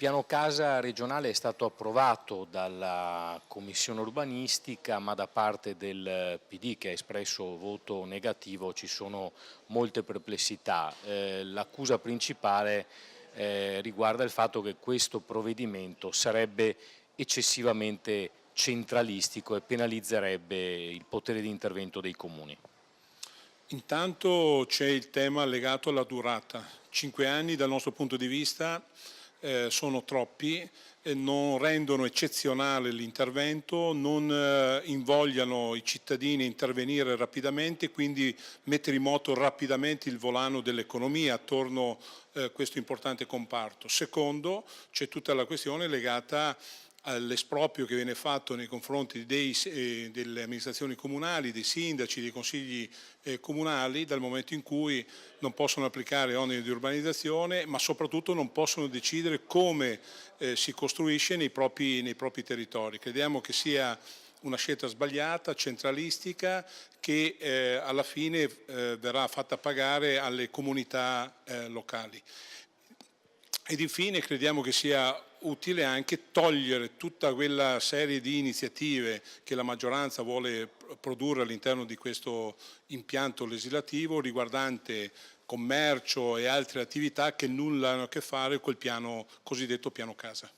piano casa regionale è stato approvato dalla Commissione urbanistica, ma da parte del PD, che ha espresso voto negativo, ci sono molte perplessità. L'accusa principale riguarda il fatto che questo provvedimento sarebbe eccessivamente centralistico e penalizzerebbe il potere di intervento dei comuni. Intanto c'è il tema legato alla durata. 5 anni dal nostro punto di vista sono troppi, non rendono eccezionale l'intervento, non invogliano i cittadini a intervenire rapidamente, quindi mettere in moto rapidamente il volano dell'economia attorno a questo importante comparto. Secondo, c'è tutta la questione legata all'esproprio che viene fatto nei confronti delle amministrazioni comunali, dei sindaci, dei consigli comunali, dal momento in cui non possono applicare oneri di urbanizzazione, ma soprattutto non possono decidere come si costruisce nei propri territori. Crediamo che sia una scelta sbagliata, centralistica, che alla fine verrà fatta pagare alle comunità locali. Ed infine crediamo che sia utile anche togliere tutta quella serie di iniziative che la maggioranza vuole produrre all'interno di questo impianto legislativo riguardante commercio e altre attività che nulla hanno a che fare col cosiddetto piano casa.